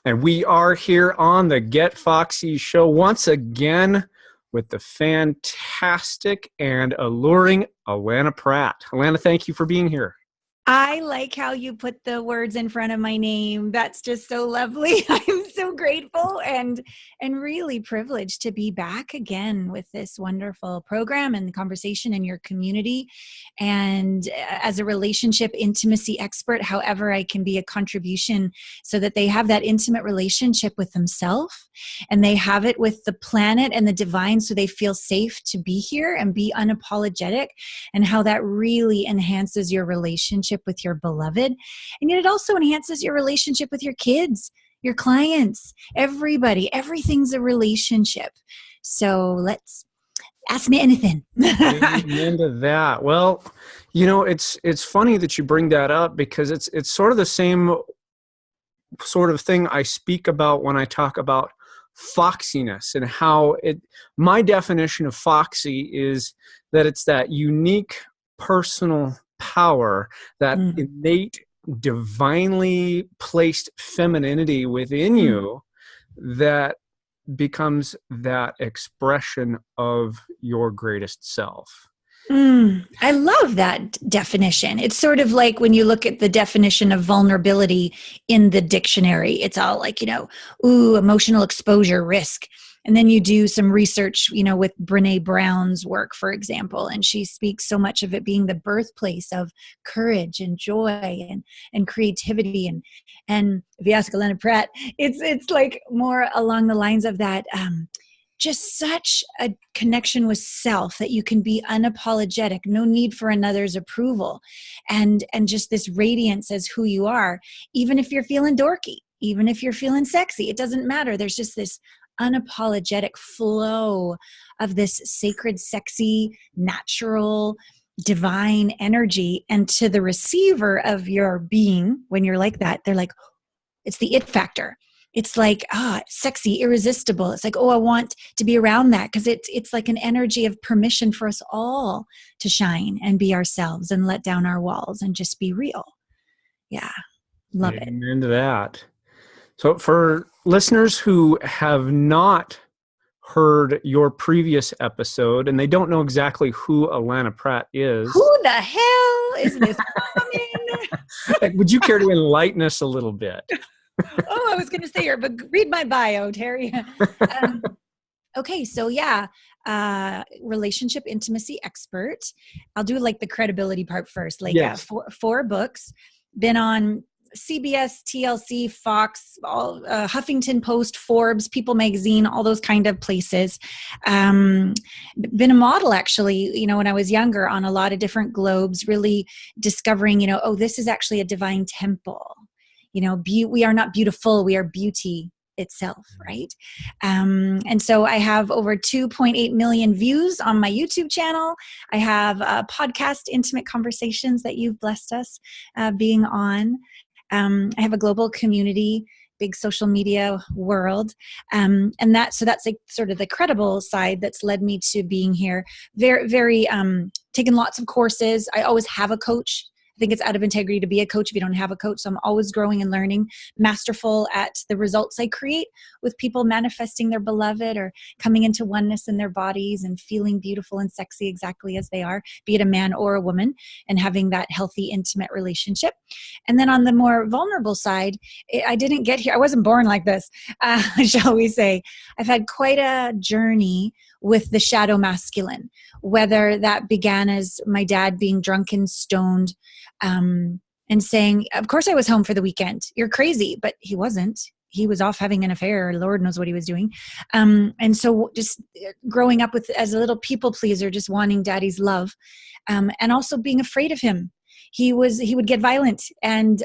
And we are here on the Get Foxy Show once again with the fantastic and alluring Allana Pratt. Allana, thank you for being here. I like how you put the words in front of my name. That's just so lovely. I'm so grateful and really privileged to be back again with this wonderful program and conversation in your community. And as a relationship intimacy expert, however I can be a contribution so that they have that intimate relationship with themselves and they have it with the planet and the divine so they feel safe to be here and be unapologetic, and how that really enhances your relationship with your beloved. And yet it also enhances your relationship with your kids, your clients, everybody. Everything's a relationship. So let's ask me anything. Into that. Well, you know, it's funny that you bring that up because it's sort of the same sort of thing I speak about when I talk about foxiness, and how my definition of foxy is that it's that unique personal power, that innate, divinely placed femininity within you that becomes that expression of your greatest self. I love that definition. It's sort of like when you look at the definition of vulnerability in the dictionary, it's all like, emotional exposure risk. And then you do some research, with Brene Brown's work, for example, and she speaks so much of it being the birthplace of courage and joy and creativity. And if you ask Allana Pratt, it's like more along the lines of that, just such a connection with self that you can be unapologetic, no need for another's approval, and just this radiance as who you are, even if you're feeling dorky, even if you're feeling sexy, it doesn't matter. There's just this unapologetic flow of this sacred, sexy, natural, divine energy. And to the receiver of your being, when you're like that, they're like, it's the it factor. It's like, sexy, irresistible. It's like, I want to be around that, because it's like an energy of permission for us all to shine and be ourselves and let down our walls and just be real. Yeah, love it. Amen to that. So for listeners who have not heard your previous episode and they don't know exactly who Allana Pratt is. Who the hell is this woman? Would you care to enlighten us a little bit? I was going to say here, but read my bio, Terry. Okay, so relationship intimacy expert. I'll do like the credibility part first. Yes. Four books. Been on CBS, TLC, Fox, Huffington Post, Forbes, People Magazine, all those kind of places. Been a model actually, when I was younger, on a lot of different globes, really discovering, this is actually a divine temple. We are not beautiful, we are beauty itself, right? And so I have over 2.8 million views on my YouTube channel. I have a podcast, Intimate Conversations, that you've blessed us being on. I have a global community, big social media world. And that's like sort of the credible side that's led me to being here. Very, very, taken lots of courses. I always have a coach. I think it's out of integrity to be a coach if you don't have a coach. So I'm always growing and learning, masterful at the results I create with people manifesting their beloved or coming into oneness in their bodies and feeling beautiful and sexy exactly as they are, be it a man or a woman, and having that healthy, intimate relationship. And then on the more vulnerable side, I didn't get here. I wasn't born like this, shall we say. I've had quite a journey with the shadow masculine, whether that began as my dad being drunk and stoned, and saying, of course I was home for the weekend. You're crazy. But he wasn't. He was off having an affair. Lord knows what he was doing. And so just growing up as a little people pleaser, just wanting daddy's love, and also being afraid of him. He would get violent. And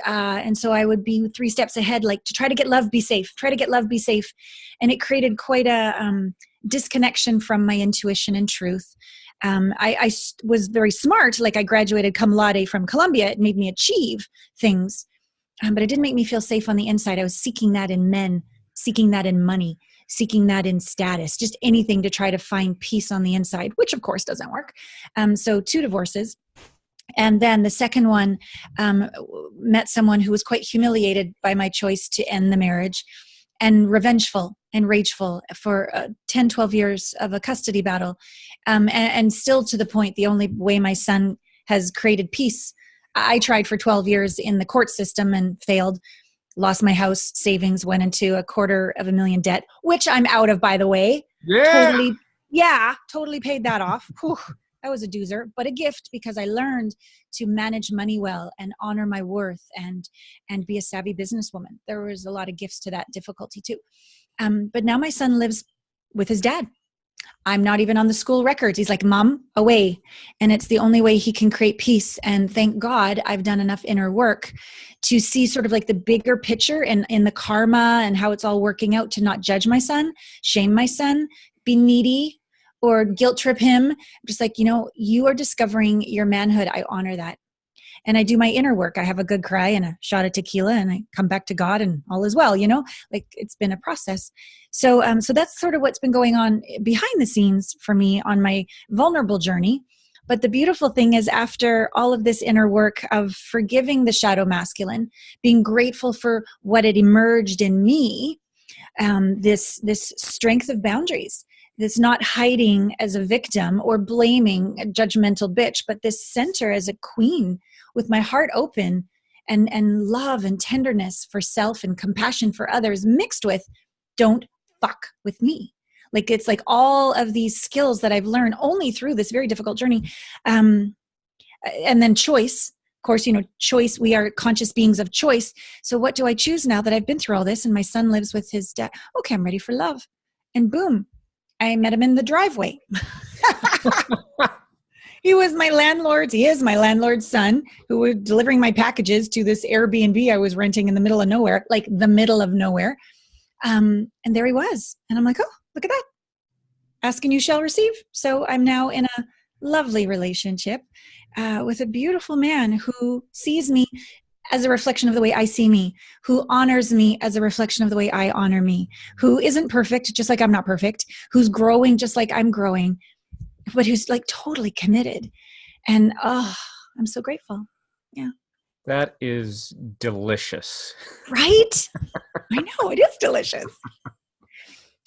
so I would be 3 steps ahead, like to try to get love, be safe, try to get love, be safe. And it created quite a disconnection from my intuition and truth. I was very smart. Like I graduated cum laude from Columbia. It made me achieve things. But it didn't make me feel safe on the inside. I was seeking that in men, seeking that in money, seeking that in status, just anything to try to find peace on the inside, which of course doesn't work. So 2 divorces. And then the second one, met someone who was quite humiliated by my choice to end the marriage, and revengeful and rageful for 10, 12 years of a custody battle. And still to the point, the only way my son has created peace. I tried for 12 years in the court system and failed, lost my house savings, went into $250,000 debt, which I'm out of, by the way. Totally paid that off. Whew, that was a doozer, but a gift, because I learned to manage money well and honor my worth and be a savvy businesswoman. There was a lot of gifts to that difficulty too. But now my son lives with his dad. I'm not even on the school records. He's like, Mom, away. And it's the only way he can create peace. And thank God I've done enough inner work to see sort of like the bigger picture and in the karma and how it's all working out, to not judge my son, shame my son, be needy, or guilt trip him. I'm just like, you are discovering your manhood. I honor that. And I do my inner work. I have a good cry and a shot of tequila, and I come back to God, and all is well, like it's been a process. So that's sort of what's been going on behind the scenes for me on my vulnerable journey. But the beautiful thing is, after all of this inner work of forgiving the shadow masculine, being grateful for what had emerged in me, this strength of boundaries, this not hiding as a victim or blaming a judgmental bitch, but this center as a queen with my heart open and love and tenderness for self and compassion for others, mixed with don't fuck with me. Like, it's like all of these skills that I've learned only through this very difficult journey. And then choice, of course, choice, we are conscious beings of choice. So what do I choose now that I've been through all this and my son lives with his dad? Okay, I'm ready for love. And boom, I met him in the driveway. He is my landlord's son, who was delivering my packages to this Airbnb I was renting in the middle of nowhere, like the middle of nowhere. And there he was. And I'm like, oh, look at that. Ask and you shall receive. So I'm now in a lovely relationship with a beautiful man who sees me as a reflection of the way I see me, who honors me as a reflection of the way I honor me, who isn't perfect, just like I'm not perfect, who's growing just like I'm growing, but who's like totally committed. And I'm so grateful. Yeah. That is delicious. Right? I know, it is delicious.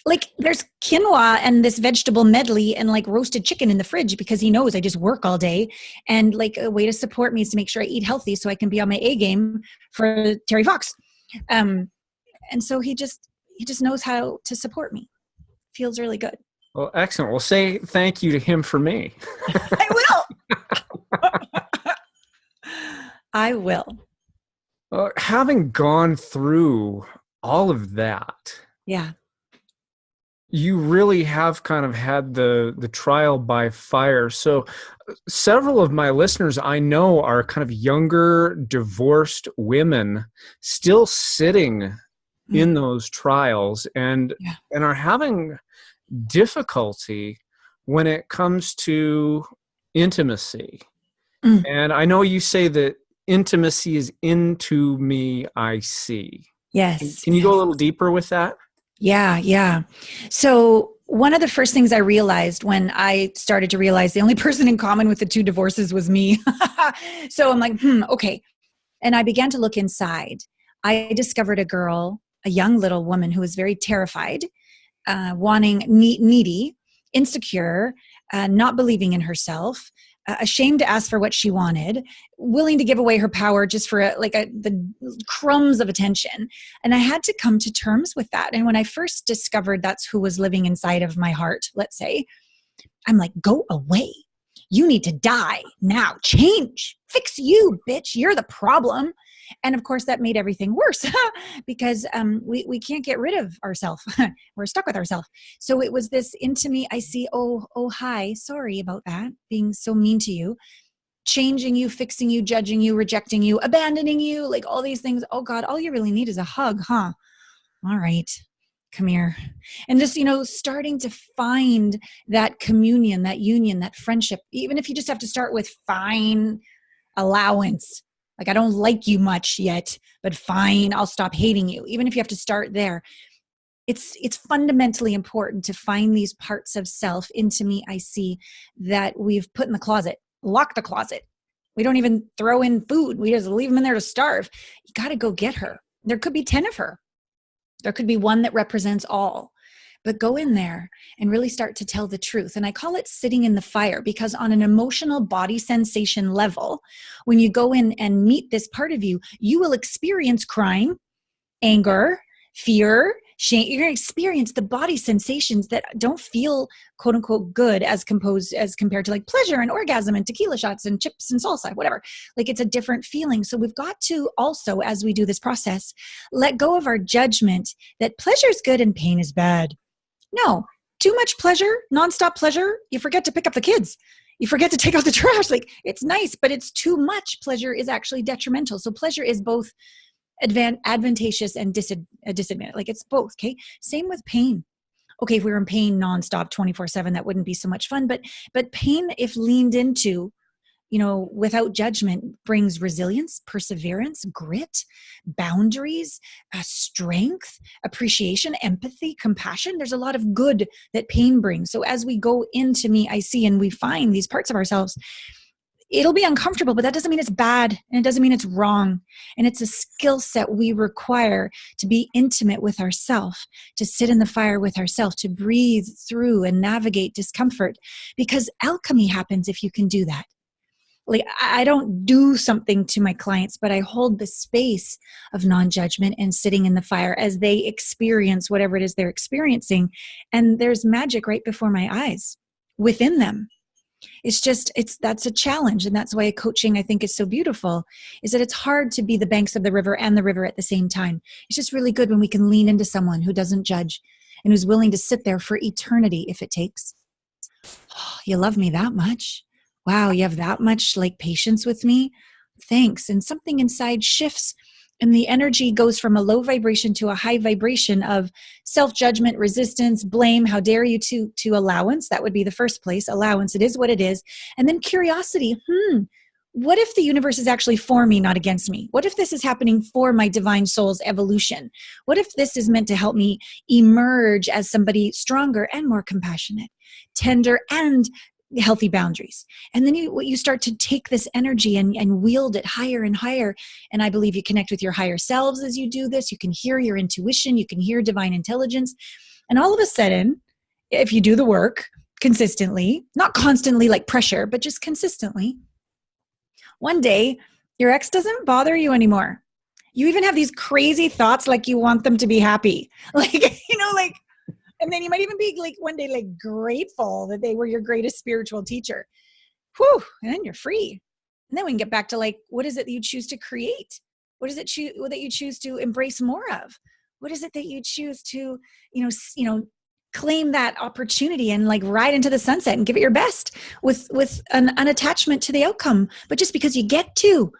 Like, there's quinoa and this vegetable medley and like roasted chicken in the fridge, because he knows I just work all day. And like, a way to support me is to make sure I eat healthy so I can be on my A game for Terry Fox. And so he just knows how to support me. Feels really good. Well, excellent. Well, say thank you to him for me. I will. I will. Having gone through all of that. Yeah. You really have kind of had the trial by fire. So several of my listeners I know are kind of younger, divorced women still sitting in those trials and are having difficulty when it comes to intimacy. And I know you say that intimacy is into me, I see. Yes. Can you go a little deeper with that? Yeah. So one of the first things I realized when I started to realize the only person in common with the two divorces was me. So I'm like, okay. And I began to look inside. I discovered a young little woman who was very terrified, wanting, needy, insecure, not believing in herself, ashamed to ask for what she wanted, willing to give away her power just for the crumbs of attention. And I had to come to terms with that. And when I first discovered that's who was living inside of my heart, let's say, I'm like, go away. You need to die now. Change. Fix you, bitch. You're the problem. And of course, that made everything worse because we can't get rid of ourselves. We're stuck with ourselves. So it was this into me. I see, oh, hi, sorry about that, being so mean to you, changing you, fixing you, judging you, rejecting you, abandoning you, like all these things. Oh God, all you really need is a hug, huh? All right, come here. And just, starting to find that communion, that union, that friendship, even if you just have to start with fine allowance. Like, I don't like you much yet, but fine, I'll stop hating you. Even if you have to start there, it's fundamentally important to find these parts of self into me, I see, that we've put in the closet, lock the closet, We don't even throw in food. We just leave them in there to starve. You got to go get her. There could be 10 of her. There could be one that represents all. But go in there and really start to tell the truth. And I call it sitting in the fire, because on an emotional body sensation level, when you go in and meet this part of you, you will experience crying, anger, fear, shame. You're going to experience the body sensations that don't feel quote unquote good as compared to like pleasure and orgasm and tequila shots and chips and salsa, whatever. Like it's a different feeling. So we've got to also, as we do this process, let go of our judgment that pleasure is good and pain is bad. No, too much pleasure, nonstop pleasure. You forget to pick up the kids. You forget to take out the trash. Like it's nice, but it's too much. Pleasure is actually detrimental. So pleasure is both advantageous and disadvantageous. Like it's both. Okay. Same with pain. Okay. If we were in pain nonstop 24/7, that wouldn't be so much fun, but pain, if leaned into, without judgment, brings resilience, perseverance, grit, boundaries, strength, appreciation, empathy, compassion. There's a lot of good that pain brings. So as we go into Me, I See, and we find these parts of ourselves, it'll be uncomfortable, but that doesn't mean it's bad, and it doesn't mean it's wrong. And it's a skill set we require to be intimate with ourselves, to sit in the fire with ourselves, to breathe through and navigate discomfort, because alchemy happens if you can do that. Like I don't do something to my clients, but I hold the space of non-judgment and sitting in the fire as they experience whatever it is they're experiencing. And there's magic right before my eyes within them. That's a challenge. And that's why coaching, I think, is so beautiful, is that it's hard to be the banks of the river and the river at the same time. It's just really good when we can lean into someone who doesn't judge and who's willing to sit there for eternity if it takes. Oh, you love me that much. Wow, you have that much like patience with me. Thanks. And something inside shifts, and the energy goes from a low vibration to a high vibration of self-judgment, resistance, blame. How dare you, to allowance. That would be the first place. Allowance. It is what it is. And then curiosity. What if the universe is actually for me, not against me? What if this is happening for my divine soul's evolution? What if this is meant to help me emerge as somebody stronger and more compassionate, tender, and healthy boundaries? And then you start to take this energy and wield it higher and higher. And I believe you connect with your higher selves as you do this. You can hear your intuition. You can hear divine intelligence. And all of a sudden, if you do the work consistently, not constantly like pressure, but just consistently, one day your ex doesn't bother you anymore. You even have these crazy thoughts like you want them to be happy. And then you might even be like one day like grateful that they were your greatest spiritual teacher. Whew, and then you're free. And then we can get back to like, what is it that you choose to create? What is it that you choose to embrace more of? What is it that you choose to, claim that opportunity and like ride into the sunset and give it your best with an unattachment to the outcome? But just because you get to,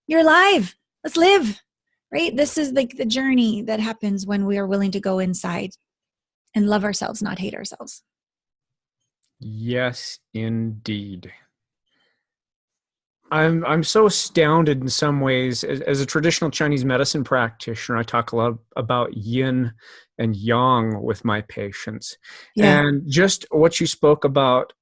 you're alive. Let's live, right? This is like the journey that happens when we are willing to go inside and love ourselves, not hate ourselves. Yes, indeed. I'm so astounded in some ways. As a traditional Chinese medicine practitioner, I talk a lot about yin and yang with my patients. Yeah. And just what you spoke about,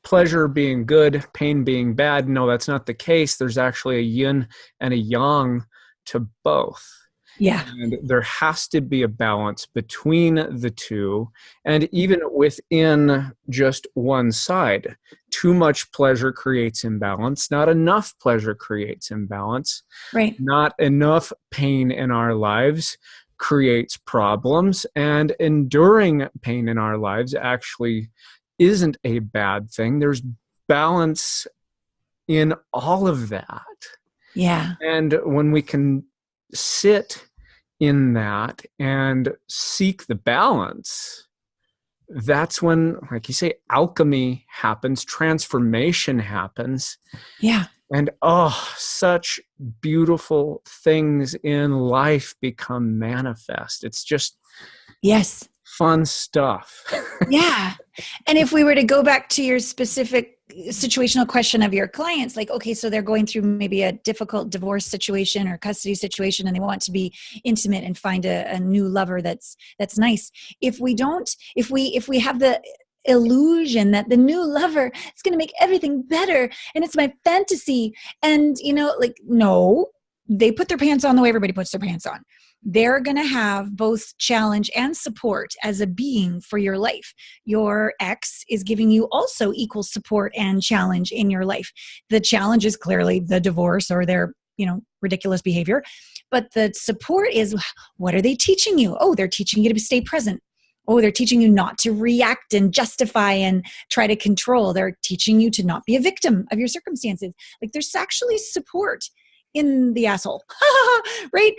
pleasure being good, pain being bad. No, that's not the case. There's actually a yin and a yang to both. Yeah. And there has to be a balance between the two. And even within just one side, too much pleasure creates imbalance. Not enough pleasure creates imbalance. Right. Not enough pain in our lives creates problems. And enduring pain in our lives actually isn't a bad thing. There's balance in all of that. Yeah. And when we can sit in that and seek the balance, that's when, like you say, alchemy happens, transformation happens. Yeah. And such beautiful things in life become manifest. It's just yes, fun stuff. Yeah. And if we were to go back to your specific situational question of your clients, like, okay, so they're going through maybe a difficult divorce situation or custody situation, and they want to be intimate and find a new lover that's nice. If we have illusion that the new lover is going to make everything better. And it's my fantasy. And, like, no, they put their pants on the way everybody puts their pants on. They're going to have both challenge and support as a being for your life. Your ex is giving you also equal support and challenge in your life. The challenge is clearly the divorce or their, ridiculous behavior. But the support is, what are they teaching you? Oh, they're teaching you to stay present. Oh, they're teaching you not to react and justify and try to control. They're teaching you to not be a victim of your circumstances. Like, there's actually support in the asshole, right?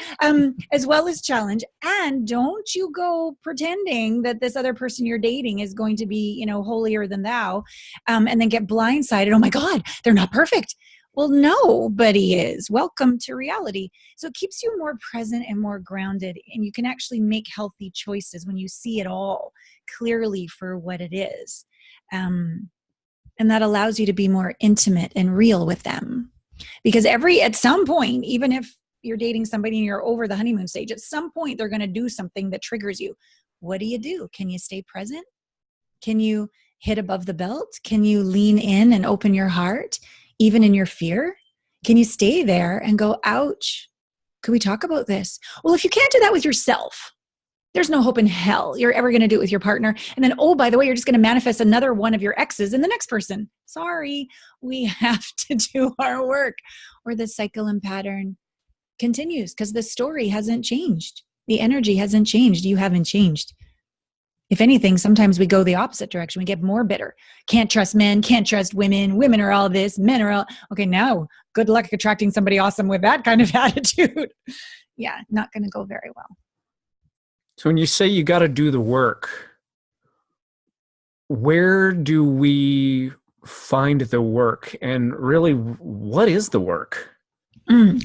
As well as challenge. And don't you go pretending that this other person you're dating is going to be, holier than thou, and then get blindsided. Oh my God, they're not perfect. Well, nobody is. Welcome to reality. So it keeps you more present and more grounded, and you can actually make healthy choices when you see it all clearly for what it is. And that allows you to be more intimate and real with them. Because at some point, even if you're dating somebody and you're over the honeymoon stage, at some point they're going to do something that triggers you. What do? Can you stay present? Can you hit above the belt? Can you lean in and open your heart, even in your fear? Can you stay there and go, ouch, could we talk about this? Well, if you can't do that with yourself, there's no hope in hell you're ever going to do it with your partner. And then, oh, by the way, you're just going to manifest another one of your exes in the next person. Sorry, we have to do our work, or the cycle and pattern continues because the story hasn't changed. The energy hasn't changed. You haven't changed. If anything, sometimes we go the opposite direction. We get more bitter. Can't trust men, can't trust women. Women are all this, men are all, okay, now good luck attracting somebody awesome with that kind of attitude. Yeah, not going to go very well. So when you say you got to do the work, where do we find the work? And really, what is the work?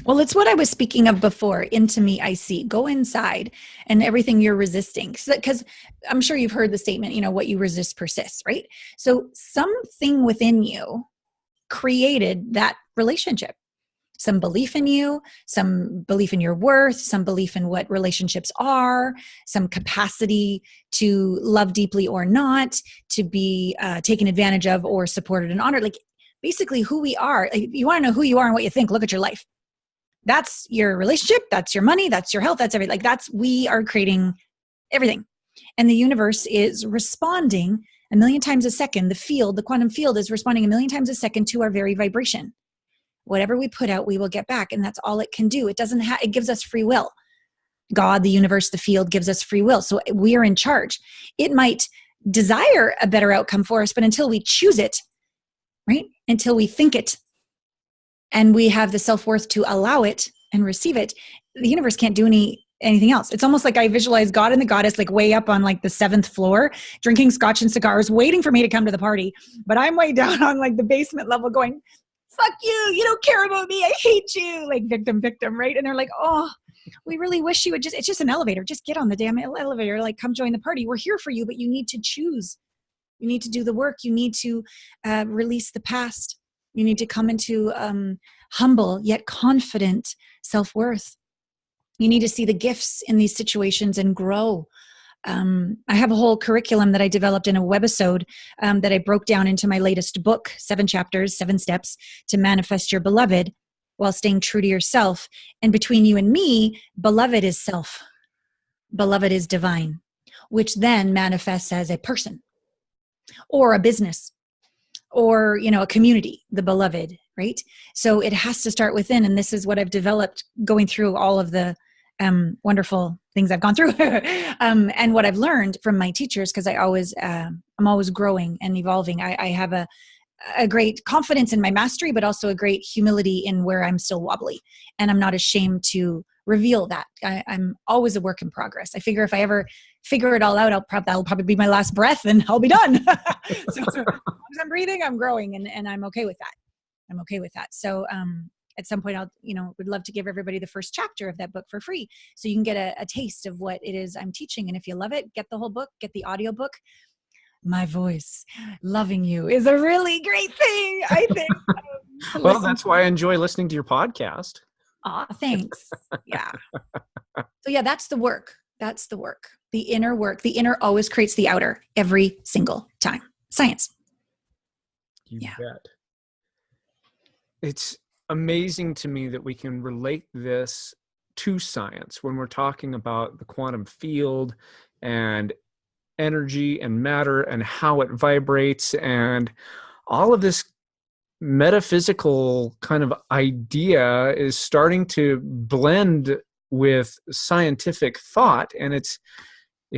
Well, it's what I was speaking of before. Into me, I see. Go inside and everything you're resisting. Because I'm sure you've heard the statement, what you resist persists, right? So something within you created that relationship. Some belief in you, some belief in your worth, some belief in what relationships are, some capacity to love deeply or not, to be taken advantage of or supported and honored. Like, basically who we are. Like, you want to know who you are and what you think, look at your life. That's your relationship, that's your money, that's your health, that's everything. Like, we are creating everything. And the universe is responding 1,000,000 times a second. The quantum field is responding 1,000,000 times a second to our very vibration. Whatever we put out, we will get back. And that's all it can do. It gives us free will. God, the universe, the field gives us free will. So we are in charge. It might desire a better outcome for us, but until we choose it, right? Until we think it, and we have the self-worth to allow it and receive it, the universe can't do anything else. It's almost like I visualize God and the goddess like way up on like the 7th floor, drinking scotch and cigars, waiting for me to come to the party. But I'm way down on like the basement level going, fuck you don't care about me, I hate you, like victim, right? And they're like, oh, we really wish you would it's just an elevator, just get on the damn elevator, like come join the party, we're here for you, but you need to choose. You need to do the work. You need to release the past. You need to come into humble yet confident self-worth. You need to see the gifts in these situations and grow. I have a whole curriculum that I developed in a webisode that I broke down into my latest book, 7 chapters, 7 steps to manifest your beloved while staying true to yourself. And between you and me, beloved is self. Beloved is divine, which then manifests as a person or a business or, a community, the beloved, right? So it has to start within. And this is what I've developed going through all of the wonderful things I've gone through and what I've learned from my teachers, because I'm always growing and evolving. I have a great confidence in my mastery, but also a great humility in where I'm still wobbly. And I'm not ashamed to reveal that. I'm always a work in progress. I figure if I ever figure it all out, that'll probably be my last breath and I'll be done. So as long as I'm breathing, I'm growing, and I'm okay with that. So at some point I'll, would love to give everybody the first chapter of that book for free. So you can get a taste of what it is I'm teaching. And if you love it, get the whole book, get the audiobook. My voice, loving you is a really great thing, I think. Well, that's why I enjoy listening to your podcast. Aw, thanks. Yeah. So yeah, that's the work. The inner work. The inner always creates the outer every single time. Science. You Yeah. bet. It's amazing to me that we can relate this to science when we're talking about the quantum field and energy and matter and how it vibrates and all of this metaphysical kind of idea is starting to blend with scientific thought, and it's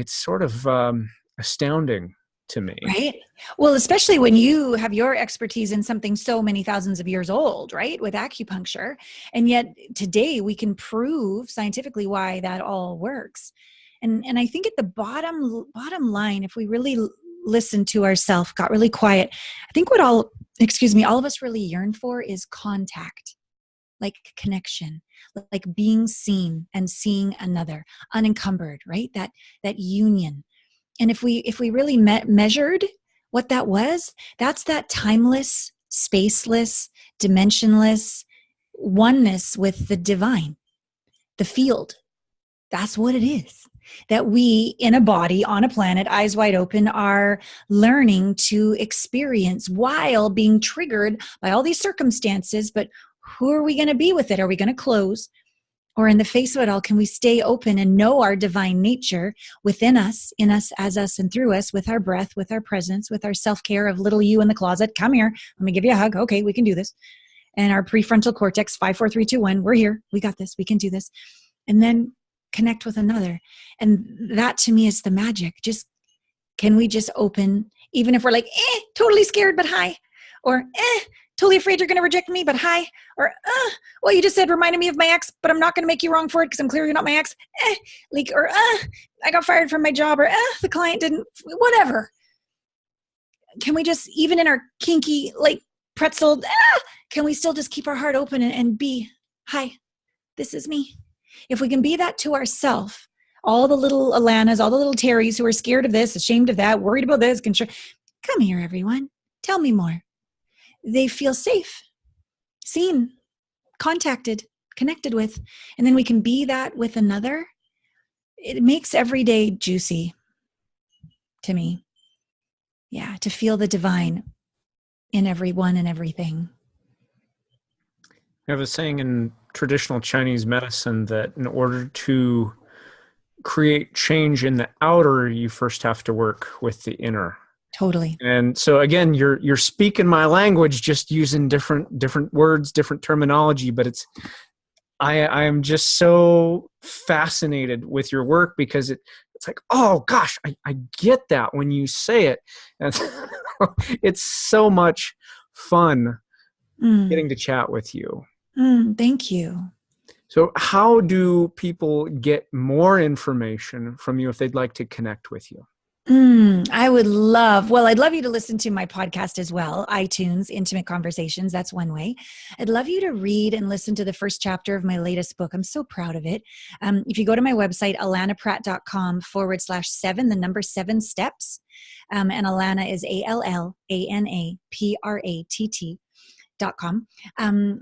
sort of astounding to me. Right. Well, especially when you have your expertise in something so many thousands of years old, right? With acupuncture. And yet today we can prove scientifically why that all works. And I think at the bottom line, if we really listened to ourselves, got really quiet, I think what all of us really yearn for is contact, like connection, like being seen and seeing another, unencumbered, right? That union. And if we really measured what that was, that's that timeless, spaceless, dimensionless oneness with the divine, the field. That's what it is. That we, in a body, on a planet, eyes wide open, are learning to experience while being triggered by all these circumstances. But who are we going to be with it? Are we going to close? Or in the face of it all, can we stay open and know our divine nature within us, in us, as us, and through us, with our breath, with our presence, with our self-care of little you in the closet? Come here. Let me give you a hug. Okay, we can do this. And our prefrontal cortex, 5, 4, 3, 2, 1. We're here. We got this. We can do this. And then connect with another. And that to me is the magic. Can we just open, even if we're like, totally scared, but hi. Or, totally afraid you're going to reject me, but hi. Or, well, you just said reminded me of my ex, but I'm not going to make you wrong for it because I'm clearly not my ex. Or, I got fired from my job, or, the client didn't, whatever. Can we just, even in our kinky, like pretzel, can we still just keep our heart open and be, hi, this is me. If we can be that to ourselves, all the little Alanas, all the little Terrys who are scared of this, ashamed of that, worried about this, come here, everyone. Tell me more. They feel safe, seen, contacted, connected with, and then we can be that with another. It makes every day juicy to me. Yeah, to feel the divine in everyone and everything. I have a saying in traditional Chinese medicine that in order to create change in the outer, you first have to work with the inner. Totally. And so again, you're speaking my language, just using different words, different terminology, but I am just so fascinated with your work because it's like, oh gosh, I get that when you say it. And it's so much fun getting to chat with you. Thank you. So how do people get more information from you if they'd like to connect with you? I'd love you to listen to my podcast as well, iTunes, Intimate Conversations. That's one way. I'd love you to read and listen to the first chapter of my latest book. I'm so proud of it. If you go to my website, alanapratt.com/7, the number 7 steps. And Allana is ALLANAPRATT.com.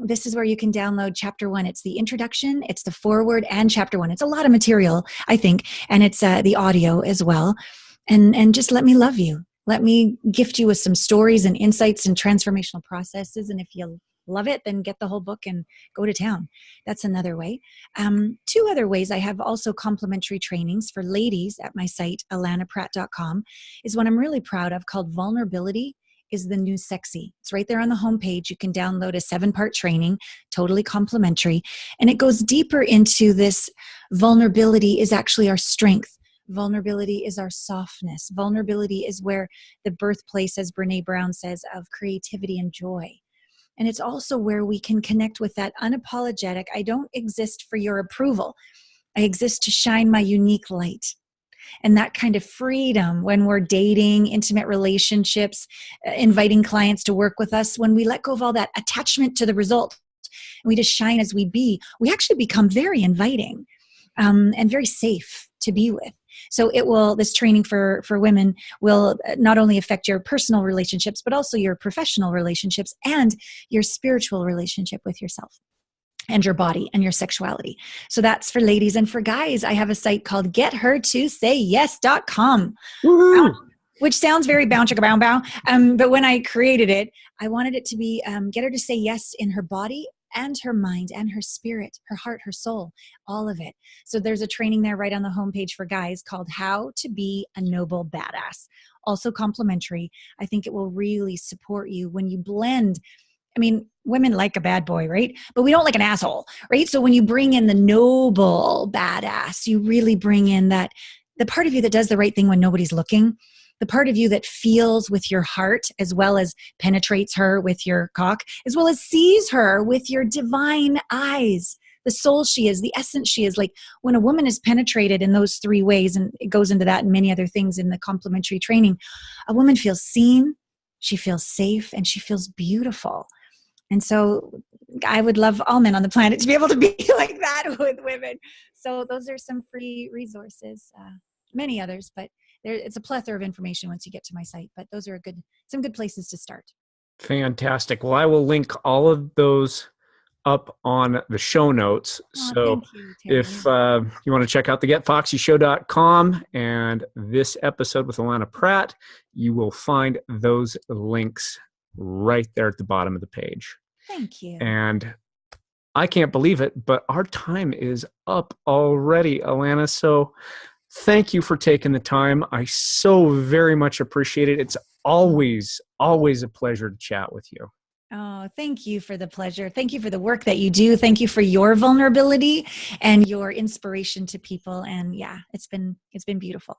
This is where you can download chapter 1. It's the introduction, it's the foreword, and chapter 1. It's a lot of material, I think, and it's the audio as well. And just let me love you. Let me gift you with some stories and insights and transformational processes. And if you love it, then get the whole book and go to town. That's another way. 2 other ways. I have also complimentary trainings for ladies at my site, alanapratt.com, is one I'm really proud of called Vulnerability is the New Sexy. It's right there on the homepage. You can download a 7-part training, totally complimentary. And it goes deeper into this vulnerability is actually our strength. Vulnerability is our softness. Vulnerability is where the birthplace, as Brene Brown says, of creativity and joy. And it's also where we can connect with that unapologetic, I don't exist for your approval. I exist to shine my unique light. And that kind of freedom when we're dating, intimate relationships, inviting clients to work with us, when we let go of all that attachment to the result, and we just shine as we be, we actually become very inviting and very safe to be with. So this training for women will not only affect your personal relationships, but also your professional relationships and your spiritual relationship with yourself and your body and your sexuality. So that's for ladies. And for guys, I have a site called gethertosayyes.com. which sounds very bow chicka bow bow. But when I created it, I wanted it to be, get her to say yes in her body and her mind and her spirit, her heart, her soul, all of it. So there's a training there right on the homepage for guys called How to Be a Noble Badass. Also complimentary. I think it will really support you when you blend. I mean, women like a bad boy, right? But we don't like an asshole, right? So when you bring in the noble badass, you really bring in that, the part of you that does the right thing when nobody's looking, the part of you that feels with your heart as well as penetrates her with your cock, as well as sees her with your divine eyes, the soul she is, the essence she is. Like when a woman is penetrated in those three ways, and it goes into that and many other things in the complementary training, a woman feels seen, she feels safe, and she feels beautiful. And so I would love all men on the planet to be able to be like that with women. So those are some free resources, many others, but it's a plethora of information once you get to my site. But those are some good places to start. Fantastic. Well, I will link all of those up on the show notes. So thank you, Terry. If you want to check out the getfoxyshow.com and this episode with Allana Pratt, you will find those links right there at the bottom of the page. Thank you. And I can't believe it, but our time is up already, Allana. So thank you for taking the time. I so very much appreciate it. It's always a pleasure to chat with you. Oh, thank you for the pleasure. Thank you for the work that you do. Thank you for your vulnerability and your inspiration to people. And yeah, it's been beautiful.